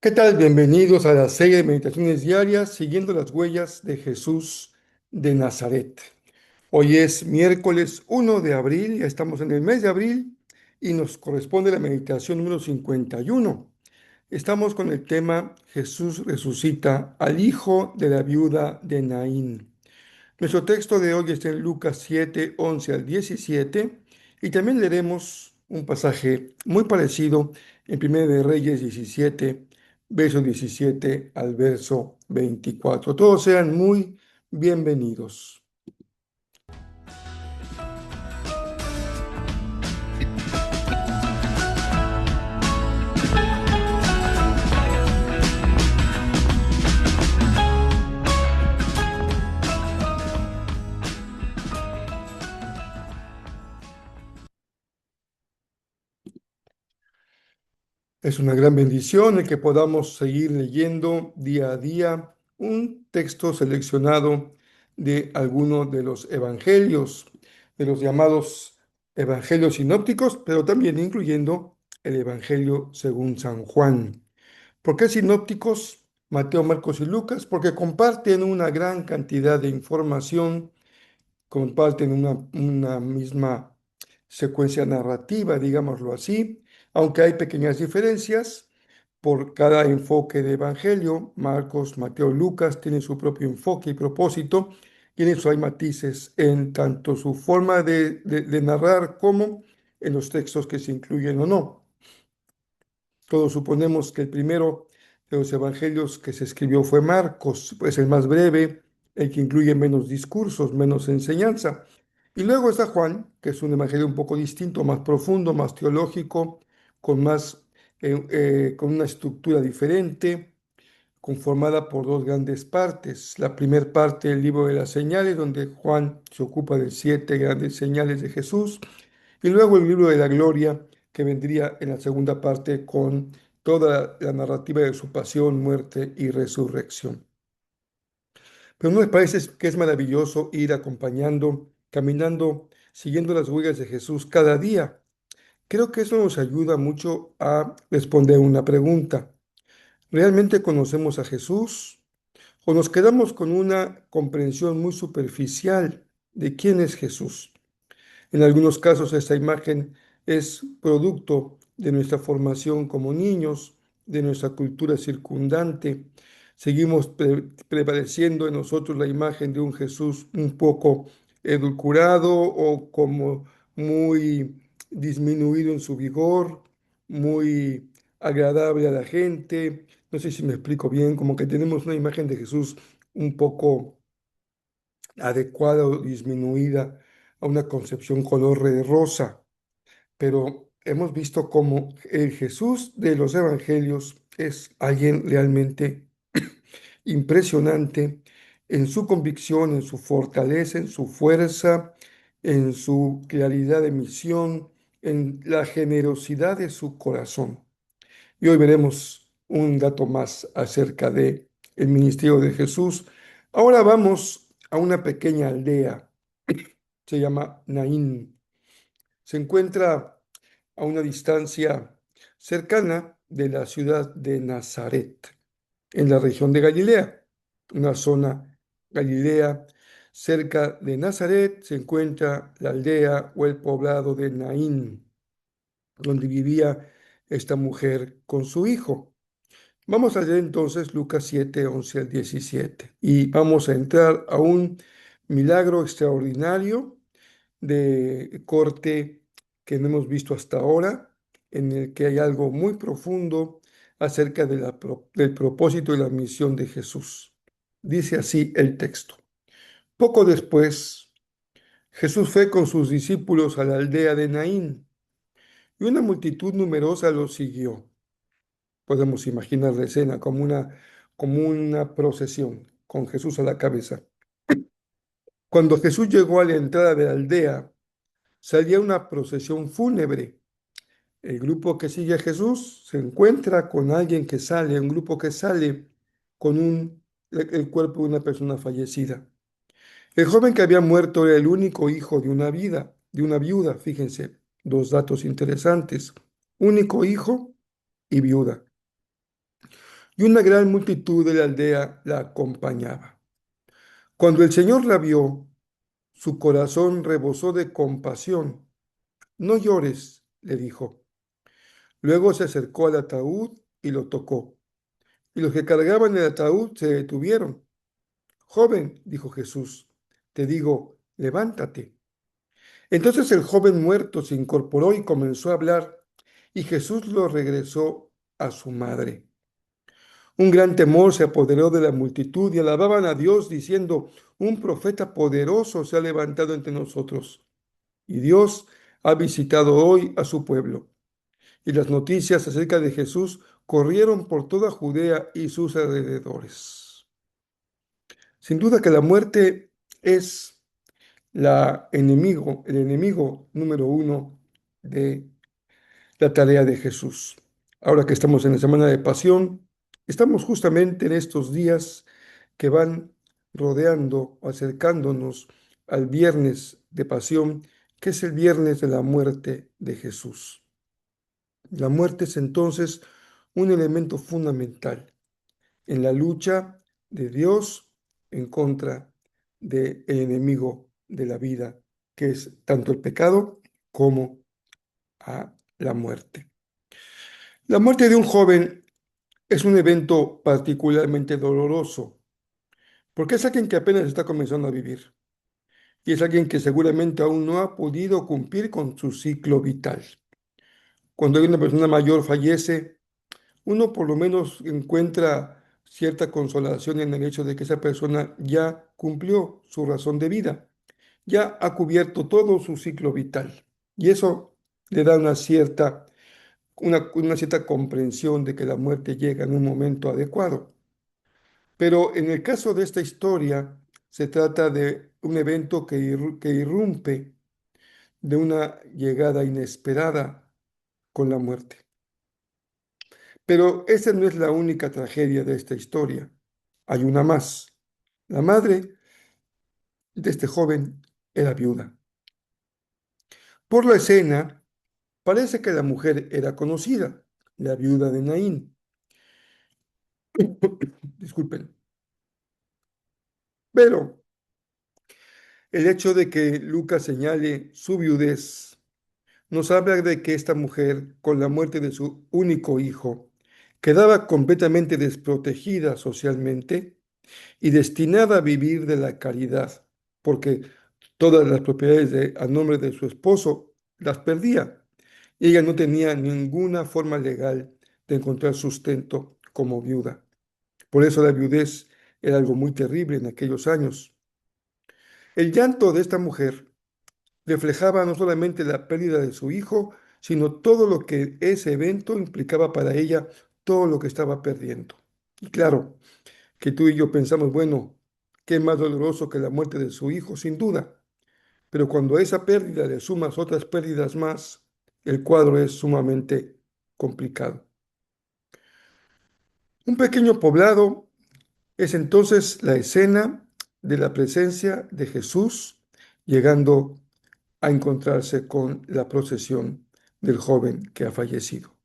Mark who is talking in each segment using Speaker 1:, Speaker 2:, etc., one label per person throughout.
Speaker 1: ¿Qué tal? Bienvenidos a la serie de meditaciones diarias siguiendo las huellas de Jesús de Nazaret. Hoy es miércoles 1 de abril, ya estamos en el mes de abril y nos corresponde la meditación número 51. Estamos con el tema Jesús resucita al hijo de la viuda de Naín. Nuestro texto de hoy está en Lucas 7, 11 al 17 y también leeremos un pasaje muy parecido en Primera de Reyes 17, verso 17 al verso 24. Todos sean muy bienvenidos. Es una gran bendición el que podamos seguir leyendo día a día un texto seleccionado de alguno de los evangelios, de los llamados evangelios sinópticos, pero también incluyendo el evangelio según San Juan. ¿Por qué sinópticos? Mateo, Marcos y Lucas, porque comparten una gran cantidad de información, comparten una misma secuencia narrativa, digámoslo así, aunque hay pequeñas diferencias por cada enfoque de evangelio. Marcos, Mateo, Lucas tienen su propio enfoque y propósito, y en eso hay matices en tanto su forma de narrar como en los textos que se incluyen o no. Todos suponemos que el primero de los evangelios que se escribió fue Marcos, pues el más breve, el que incluye menos discursos, menos enseñanza. Y luego está Juan, que es un evangelio un poco distinto, más profundo, más teológico, con una estructura diferente, conformada por dos grandes partes. La primera parte, el libro de las señales, donde Juan se ocupa de 7 grandes señales de Jesús, y luego el libro de la gloria, que vendría en la segunda parte con toda la narrativa de su pasión, muerte y resurrección. Pero ¿no les parece que es maravilloso ir acompañando, caminando, siguiendo las huellas de Jesús cada día? Creo que eso nos ayuda mucho a responder una pregunta. ¿Realmente conocemos a Jesús o nos quedamos con una comprensión muy superficial de quién es Jesús? En algunos casos esta imagen es producto de nuestra formación como niños, de nuestra cultura circundante. Seguimos prevaleciendo en nosotros la imagen de un Jesús un poco edulcorado o como muy disminuido en su vigor, muy agradable a la gente. No sé si me explico bien, como que tenemos una imagen de Jesús un poco adecuada o disminuida a una concepción color de rosa, pero hemos visto cómo el Jesús de los evangelios es alguien realmente impresionante en su convicción, en su fortaleza, en su fuerza, en su claridad de misión, en la generosidad de su corazón. Y hoy veremos un dato más acerca de el ministerio de Jesús. Ahora vamos a una pequeña aldea, se llama Naín. Se encuentra a una distancia cercana de la ciudad de Nazaret, en la región de Galilea, una zona Galilea. Cerca de Nazaret se encuentra la aldea o el poblado de Naín, donde vivía esta mujer con su hijo. Vamos a leer entonces Lucas 7, 11 al 17 y vamos a entrar a un milagro extraordinario de corte que no hemos visto hasta ahora, en el que hay algo muy profundo acerca del propósito y la misión de Jesús. Dice así el texto. Poco después, Jesús fue con sus discípulos a la aldea de Naín y una multitud numerosa lo siguió. Podemos imaginar la escena como una procesión con Jesús a la cabeza. Cuando Jesús llegó a la entrada de la aldea, salía una procesión fúnebre. El grupo que sigue a Jesús se encuentra con alguien que sale, un grupo que sale con el cuerpo de una persona fallecida. El joven que había muerto era el único hijo de una viuda, fíjense, dos datos interesantes, único hijo y viuda. y una gran multitud de la aldea la acompañaba. Cuando el Señor la vio, su corazón rebosó de compasión. No llores, le dijo. Luego se acercó al ataúd y lo tocó. Y los que cargaban el ataúd se detuvieron. Joven, dijo Jesús, te digo, levántate. Entonces el joven muerto se incorporó y comenzó a hablar, y Jesús lo regresó a su madre. Un gran temor se apoderó de la multitud y alababan a Dios diciendo, un profeta poderoso se ha levantado entre nosotros, y Dios ha visitado hoy a su pueblo. Y las noticias acerca de Jesús corrieron por toda Judea y sus alrededores. Sin duda que la muerte es el enemigo número uno de la tarea de Jesús. Ahora que estamos en la semana de pasión, estamos justamente en estos días que van rodeando o acercándonos al viernes de pasión, que es el viernes de la muerte de Jesús. La muerte es entonces un elemento fundamental en la lucha de Dios en contra del enemigo de la vida, que es tanto el pecado como a la muerte. La muerte de un joven es un evento particularmente doloroso, porque es alguien que apenas está comenzando a vivir y es alguien que seguramente aún no ha podido cumplir con su ciclo vital. Cuando una persona mayor fallece, uno por lo menos encuentra cierta consolación en el hecho de que esa persona ya cumplió su razón de vida, ya ha cubierto todo su ciclo vital. Y eso le da una cierta comprensión de que la muerte llega en un momento adecuado. Pero en el caso de esta historia, se trata de un evento que irrumpe de una llegada inesperada con la muerte. Pero esa no es la única tragedia de esta historia. Hay una más. La madre de este joven era viuda. Por la escena, parece que la mujer era conocida, la viuda de Naín. Disculpen. Pero el hecho de que Lucas señale su viudez nos habla de que esta mujer, con la muerte de su único hijo, quedaba completamente desprotegida socialmente y destinada a vivir de la caridad, porque todas las propiedades a nombre de su esposo las perdía. Y ella no tenía ninguna forma legal de encontrar sustento como viuda. Por eso la viudez era algo muy terrible en aquellos años. El llanto de esta mujer reflejaba no solamente la pérdida de su hijo, sino todo lo que ese evento implicaba para ella, todo lo que estaba perdiendo. Y claro, que tú y yo pensamos, bueno, qué más doloroso que la muerte de su hijo, sin duda. Pero cuando a esa pérdida le sumas otras pérdidas más, el cuadro es sumamente complicado. Un pequeño poblado es entonces la escena de la presencia de Jesús llegando a encontrarse con la procesión del joven que ha fallecido.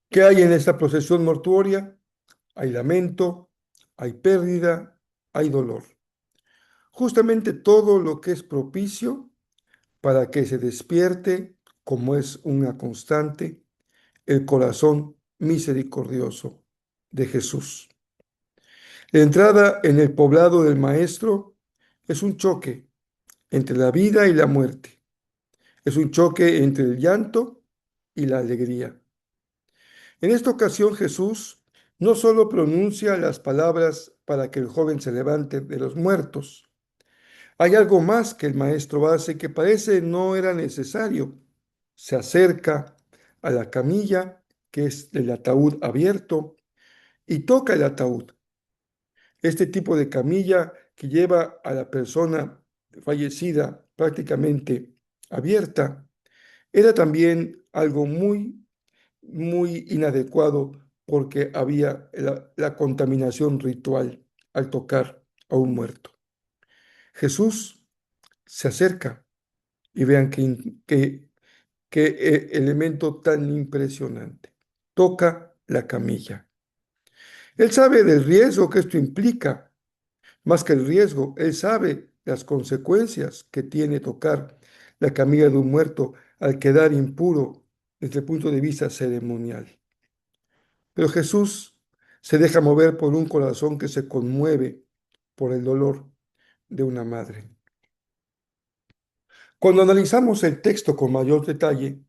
Speaker 1: ¿Qué hay en esta procesión mortuoria? Hay lamento, hay pérdida, hay dolor. Justamente todo lo que es propicio para que se despierte, como es una constante, el corazón misericordioso de Jesús. La entrada en el poblado del Maestro es un choque entre la vida y la muerte. Es un choque entre el llanto y la alegría. En esta ocasión Jesús no solo pronuncia las palabras para que el joven se levante de los muertos. Hay algo más que el maestro hace que parece no era necesario. Se acerca a la camilla, que es el ataúd abierto, y toca el ataúd. Este tipo de camilla que lleva a la persona fallecida prácticamente abierta, era también algo muy inadecuado porque había la contaminación ritual al tocar a un muerto. Jesús se acerca y vean qué elemento tan impresionante. Toca la camilla. Él sabe del riesgo que esto implica. Más que el riesgo, él sabe las consecuencias que tiene tocar la camilla de un muerto al quedar impuro desde el punto de vista ceremonial. Pero Jesús se deja mover por un corazón que se conmueve por el dolor de una madre. Cuando analizamos el texto con mayor detalle,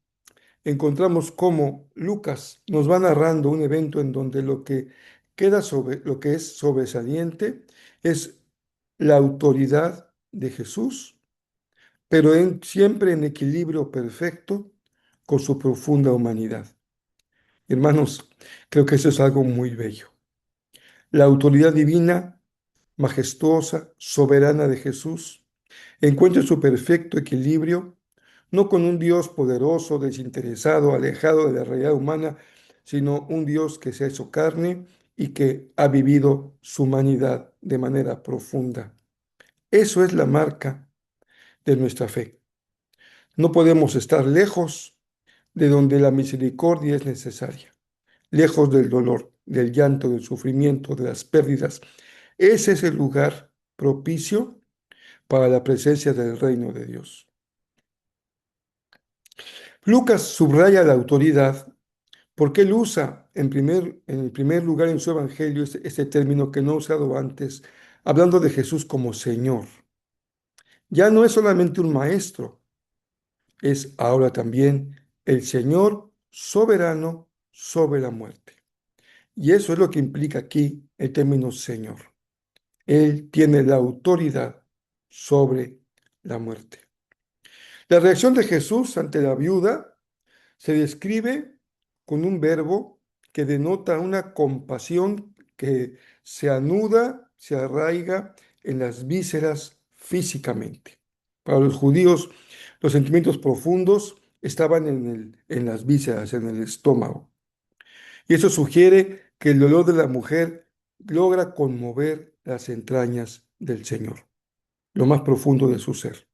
Speaker 1: encontramos cómo Lucas nos va narrando un evento en donde lo que es sobresaliente es la autoridad de Jesús, pero siempre en equilibrio perfecto con su profunda humanidad. Hermanos, creo que eso es algo muy bello. La autoridad divina, majestuosa, soberana de Jesús, encuentra su perfecto equilibrio, no con un Dios poderoso, desinteresado, alejado de la realidad humana, sino un Dios que se ha hecho carne y que ha vivido su humanidad de manera profunda. Eso es la marca de nuestra fe. No podemos estar lejos de donde la misericordia es necesaria, lejos del dolor, del llanto, del sufrimiento, de las pérdidas. Ese es el lugar propicio para la presencia del reino de Dios. Lucas subraya la autoridad porque él usa en el primer lugar en su evangelio este término que no ha usado antes, hablando de Jesús como Señor. Ya no es solamente un maestro, es ahora también el Señor soberano sobre la muerte. Y eso es lo que implica aquí el término Señor. Él tiene la autoridad sobre la muerte. La reacción de Jesús ante la viuda se describe con un verbo que denota una compasión que se anuda, se arraiga en las vísceras físicamente. Para los judíos, los sentimientos profundos estaban en las vísceras, en el estómago. Y eso sugiere que el dolor de la mujer logra conmover las entrañas del Señor, lo más profundo de su ser.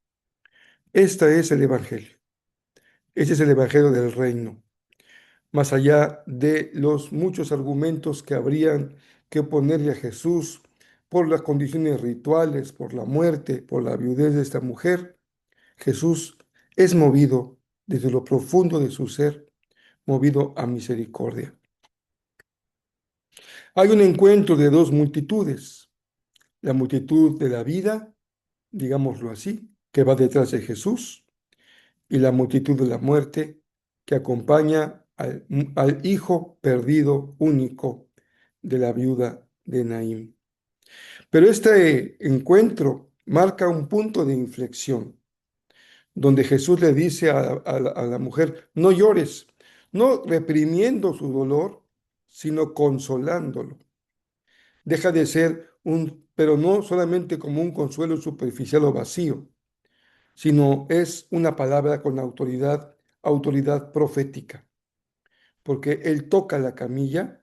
Speaker 1: Este es el Evangelio. Este es el Evangelio del reino. Más allá de los muchos argumentos que habrían que ponerle a Jesús por las condiciones rituales, por la muerte, por la viudez de esta mujer, Jesús es movido desde lo profundo de su ser, movido a misericordia. Hay un encuentro de dos multitudes, la multitud de la vida, digámoslo así, que va detrás de Jesús, y la multitud de la muerte que acompaña al hijo perdido único de la viuda de Naín. Pero este encuentro marca un punto de inflexión, donde Jesús le dice a la mujer, no llores, no reprimiendo su dolor, sino consolándolo. Deja de ser pero no solamente como un consuelo superficial o vacío, sino es una palabra con autoridad, autoridad profética, porque él toca la camilla,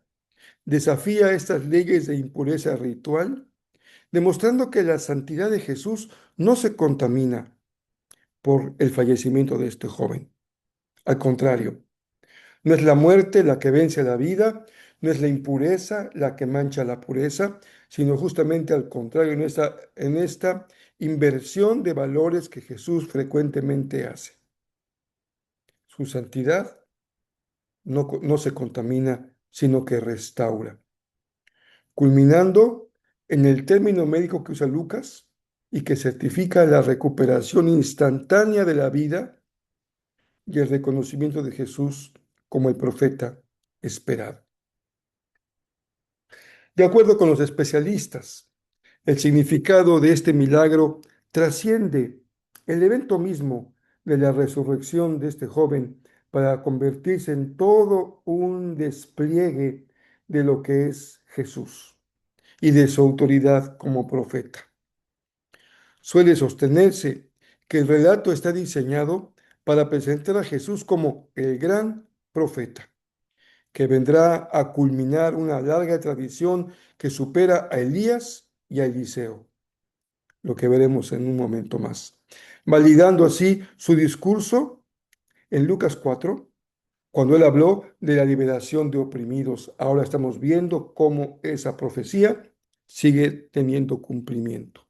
Speaker 1: desafía estas leyes de impureza ritual, demostrando que la santidad de Jesús no se contamina por el fallecimiento de este joven. Al contrario, no es la muerte la que vence la vida, no es la impureza la que mancha la pureza, sino justamente al contrario, en esta inversión de valores que Jesús frecuentemente hace. Su santidad no se contamina, sino que restaura, culminando en el término médico que usa Lucas y que certifica la recuperación instantánea de la vida y el reconocimiento de Jesús como el profeta esperado. De acuerdo con los especialistas, el significado de este milagro trasciende el evento mismo de la resurrección de este joven para convertirse en todo un despliegue de lo que es Jesús y de su autoridad como profeta. Suele sostenerse que el relato está diseñado para presentar a Jesús como el gran profeta, que vendrá a culminar una larga tradición que supera a Elías y a Eliseo, lo que veremos en un momento más, validando así su discurso en Lucas 4, cuando él habló de la liberación de oprimidos. Ahora estamos viendo cómo esa profecía sigue teniendo cumplimiento.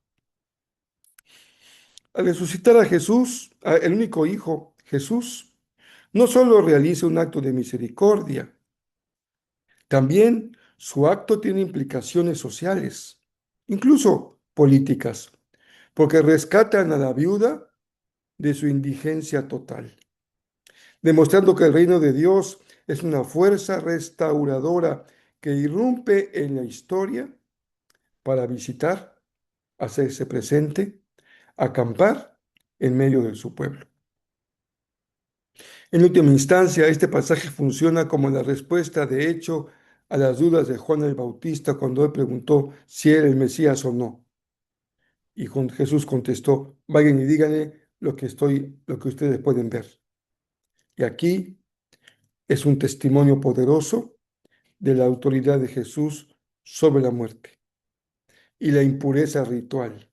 Speaker 1: Al resucitar a Jesús, el único Hijo, Jesús, no solo realiza un acto de misericordia, también su acto tiene implicaciones sociales, incluso políticas, porque rescatan a la viuda de su indigencia total, demostrando que el reino de Dios es una fuerza restauradora que irrumpe en la historia para visitar, hacerse presente, acampar en medio de su pueblo. En última instancia, este pasaje funciona como la respuesta, de hecho, a las dudas de Juan el Bautista cuando él preguntó si era el Mesías o no. Y Jesús contestó: vayan y díganle lo que ustedes pueden ver. Y aquí es un testimonio poderoso de la autoridad de Jesús sobre la muerte y la impureza ritual,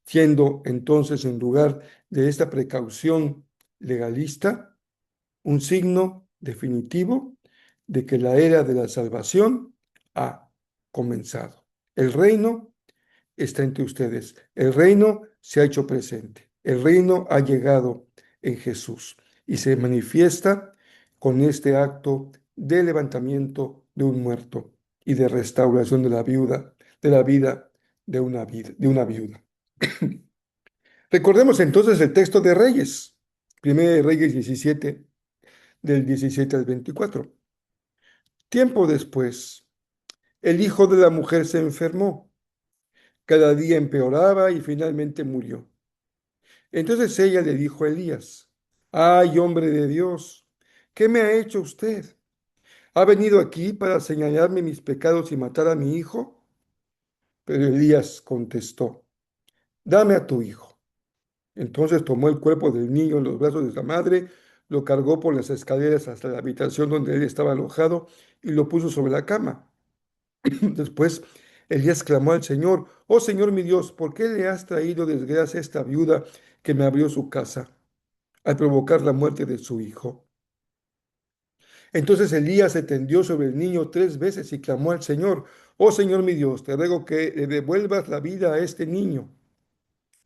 Speaker 1: siendo entonces, en lugar de esta precaución legalista, un signo definitivo de que la era de la salvación ha comenzado. El reino está entre ustedes. El reino se ha hecho presente. El reino ha llegado en Jesús y se manifiesta con este acto de levantamiento de un muerto y de restauración de la viuda, de la vida de una viuda. Recordemos entonces el texto de Reyes, 1 Reyes 17, del 17 al 24. Tiempo después, el hijo de la mujer se enfermó, cada día empeoraba y finalmente murió. Entonces ella le dijo a Elías: ay, hombre de Dios, ¿qué me ha hecho usted? ¿Ha venido aquí para señalarme mis pecados y matar a mi hijo? Pero Elías contestó: dame a tu hijo. Entonces tomó el cuerpo del niño en los brazos de la madre, lo cargó por las escaleras hasta la habitación donde él estaba alojado y lo puso sobre la cama. Después Elías clamó al Señor: oh Señor mi Dios, ¿por qué le has traído desgracia a esta viuda que me abrió su casa al provocar la muerte de su hijo? Entonces Elías se tendió sobre el niño 3 veces y clamó al Señor: oh Señor mi Dios, te ruego que le devuelvas la vida a este niño.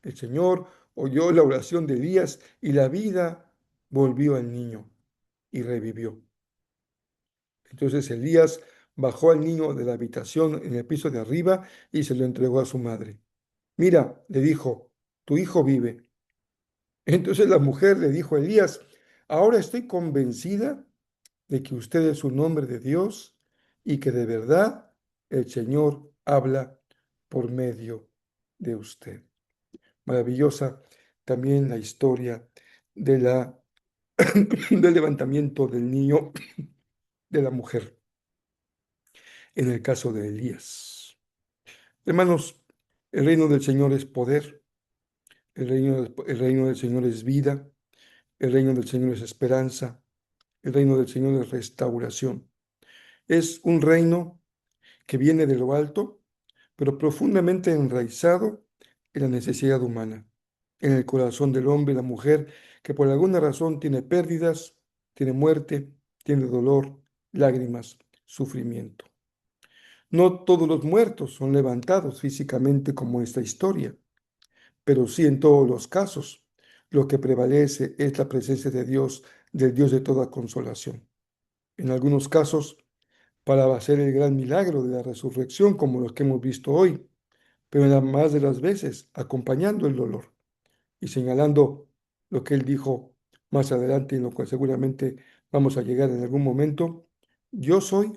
Speaker 1: El Señor oyó la oración de Elías y la vida volvió al niño y revivió. Entonces Elías bajó al niño de la habitación en el piso de arriba y se lo entregó a su madre. Mira, le dijo, tu hijo vive. Entonces la mujer le dijo a Elías: ahora estoy convencida de que usted es un hombre de Dios y que de verdad el Señor habla por medio de usted. Maravillosa también la historia de del levantamiento del niño de la mujer en el caso de Elías. Hermanos, el reino del Señor es poder, el reino del Señor es vida, el reino del Señor es esperanza, el reino del Señor es restauración. Es un reino que viene de lo alto, pero profundamente enraizado en la necesidad humana, en el corazón del hombre y la mujer, que por alguna razón tiene pérdidas, tiene muerte, tiene dolor, lágrimas, sufrimiento. No todos los muertos son levantados físicamente como esta historia, pero sí en todos los casos. Lo que prevalece es la presencia de Dios, del Dios de toda consolación. En algunos casos, para hacer el gran milagro de la resurrección, como los que hemos visto hoy, pero en la más de las veces acompañando el dolor y señalando lo que él dijo más adelante, en lo cual seguramente vamos a llegar en algún momento: yo soy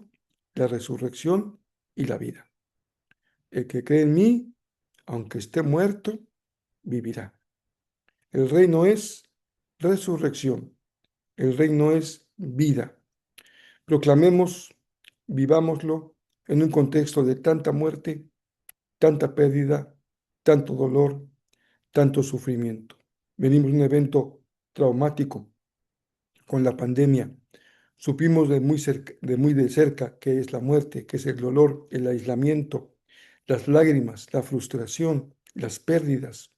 Speaker 1: la resurrección y la vida. El que cree en mí, aunque esté muerto, vivirá. El reino es resurrección, el reino es vida. Proclamemos, vivámoslo en un contexto de tanta muerte, tanta pérdida, tanto dolor, tanto sufrimiento. Venimos de un evento traumático con la pandemia. Supimos de muy de cerca qué es la muerte, qué es el dolor, el aislamiento, las lágrimas, la frustración, las pérdidas.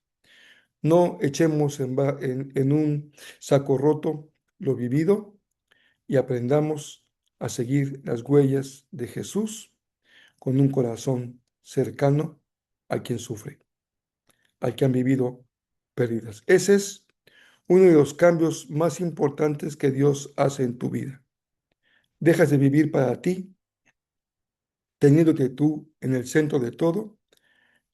Speaker 1: No echemos en un saco roto lo vivido, y aprendamos a seguir las huellas de Jesús con un corazón cercano a quien sufre, al que han vivido pérdidas. Ese es uno de los cambios más importantes que Dios hace en tu vida. Dejas de vivir para ti, teniéndote tú en el centro de todo,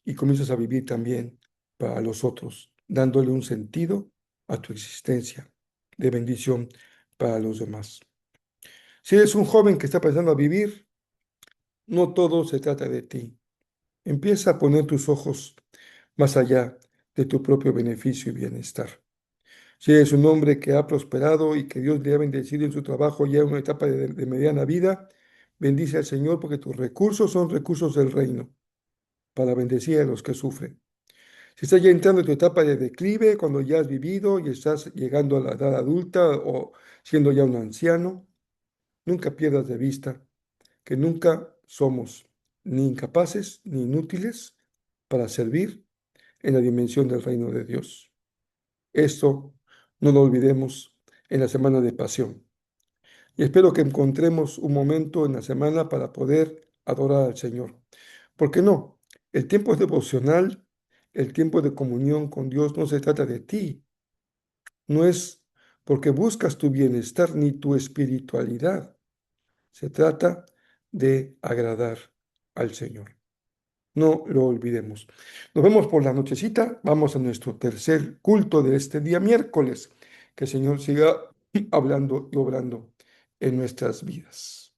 Speaker 1: y comienzas a vivir también para los otros, dándole un sentido a tu existencia de bendición para los demás. Si eres un joven que está pensando a vivir, no todo se trata de ti. Empieza a poner tus ojos más allá de tu propio beneficio y bienestar. Si eres un hombre que ha prosperado y que Dios le ha bendecido en su trabajo ya en una etapa de mediana vida, bendice al Señor porque tus recursos son recursos del reino para bendecir a los que sufren. Si estás ya entrando en tu etapa de declive, cuando ya has vivido y estás llegando a la edad adulta o siendo ya un anciano, nunca pierdas de vista que nunca somos ni incapaces ni inútiles para servir en la dimensión del reino de Dios. Esto no lo olvidemos en la semana de pasión. Y espero que encontremos un momento en la semana para poder adorar al Señor. ¿Por qué no? El tiempo devocional, el tiempo de comunión con Dios no se trata de ti, no es porque buscas tu bienestar ni tu espiritualidad, se trata de agradar al Señor. No lo olvidemos. Nos vemos por la nochecita. Vamos a nuestro tercer culto de este día miércoles. Que el Señor siga hablando y obrando en nuestras vidas.